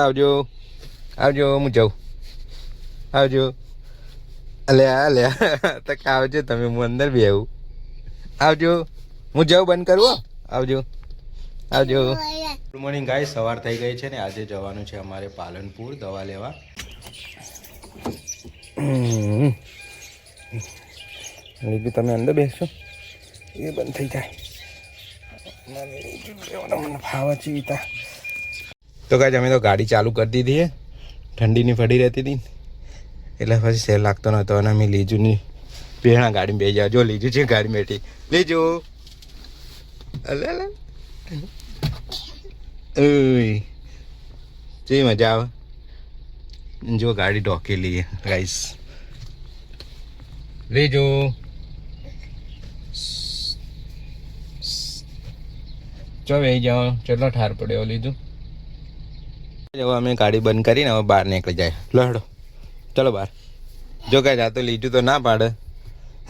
આવજો આવજો હું જાઉં આવજો અલ્યા તો આવજો તમે હું અંદર બી આવું આવજો હું જાઉં બંધ કરું આવજો આવજો ગુડ મોર્નિંગ ગાઈસ સવાર થઈ ગઈ છે ને આજે જવાનું છે અમારે પાલનપુર દવા લેવા લીધું તમે અંદર બેસશો એ બંધ થઈ જાય મને ફાવા ચીતા તો ગાઈસ અમે તો ગાડી ચાલુ કરી દીધી છે ઠંડીની ફડી રહેતી હતી એટલે પછી સેલ લાગતો નહોતો અને અમે લીજુની પહેણા ગાડીમાં બેસી જાવ જો લીજુ છે ગાડી બેઠી લીજુ અલે જે મજા આવે જો ગાડી ઢોકેલી છે ગાઈસ લીજુ ચો બેસી જાઓ ચલો ઠાર પડ્યો લીધું હવે અમે ગાડી બંધ કરીને હવે બહાર નીકળી જાય લડો ચલો બહાર જો કાંઈ જાતો લીધું તો ના પાડે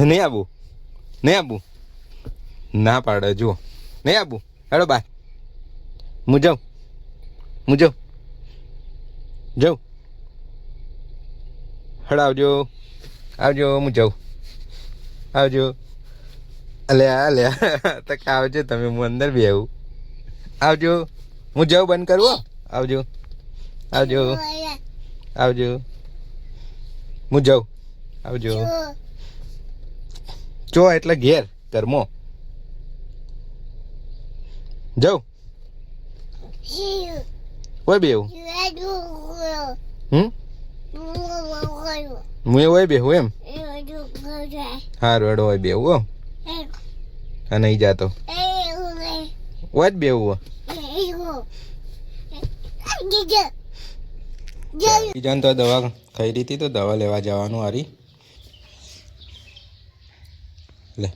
નહીં આવું ના પાડે જુઓ નહીં આવું હેડો બહાર હું જાઉં હેડો આવજો હું જાઉં આવજો અલ્યા તો આવજો તમે હું અંદર બી આવું આવજો હું જાઉં બંધ કરું આવજો હું જાઉં આવજો ચો એટલે ઘેર કર્મો જાઉં ઓય બેવું હું ઓય બેહું એમ હારું હેડો ઓય બેવું હા નહીં જાતો ઓય જ બેવું બીજાને તો દવા ખાઈ રહી હતી તો દવા લેવા જવાનું હારી લે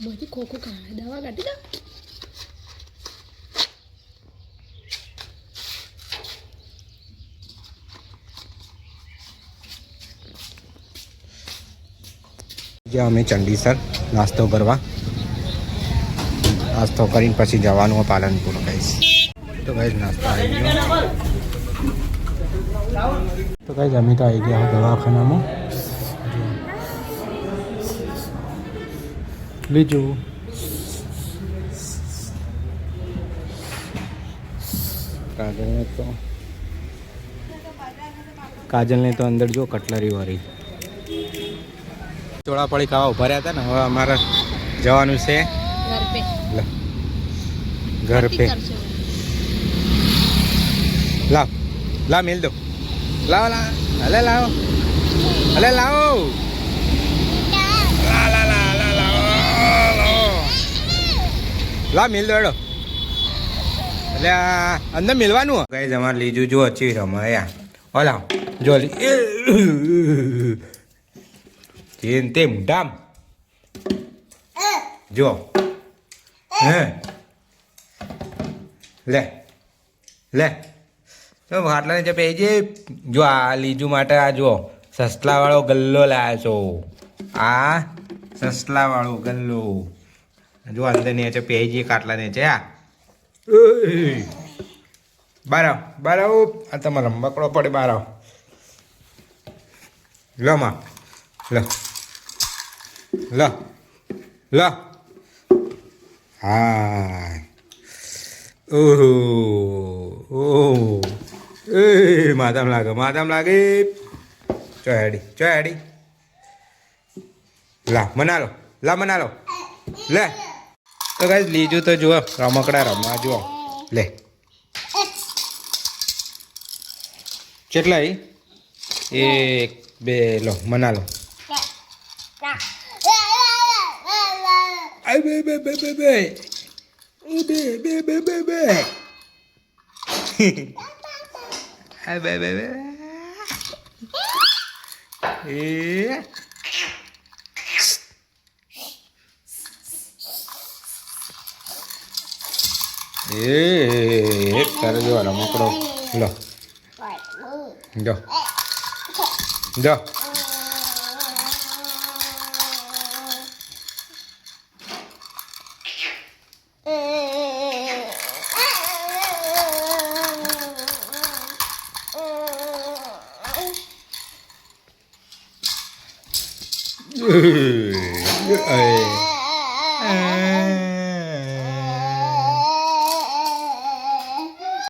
બધી ખોખો દવા કાઢી દો જ્યાં અમે ચંડીસર નાસ્તો કરવા નાસ્તો કરીને પછી જવાનું પાલનપુર કહીશ તો ગાઈસ નાસ્તો આવી ગયો તો ગાઈસ અમે તો આવી ગયા દવાખાનામાં બીજું કાજલને તો અંદર જો કટલરી વાળી ચોળાફળી ખાવા ઉભા રહ્યા હતા ને હવે અમારે જવાનું છે ઘર પે લાવ મેલ દો લાવો લા મેલ દો એડો એટલે અંદર મેલવાનું ગાઈસ અમારે લીજું જો અચી રમાયા ઓલા જો તે મોઢામ જો હે લે તો ખાટલાને જે પેજે જો આ લીજુ માટે આ જો સસલાવાળો ગલ્લો લાવ્યો છો આ સસલાવાળો ગલ્લો જો અંદર નીચે પેજી ખાટલા નીચે આ બાર આવો આ તમારે રમકડો પડે બાર આવો લો માં લો હા ઓહો એ માથામ લાગે ચોહેડી મના લો લે તો ગાઈસ લીજું તો જુઓ રમકડા રમવા જુઓ લે કેટલા એક બે લો મના લો તારે જો રમકડો લો જો અય.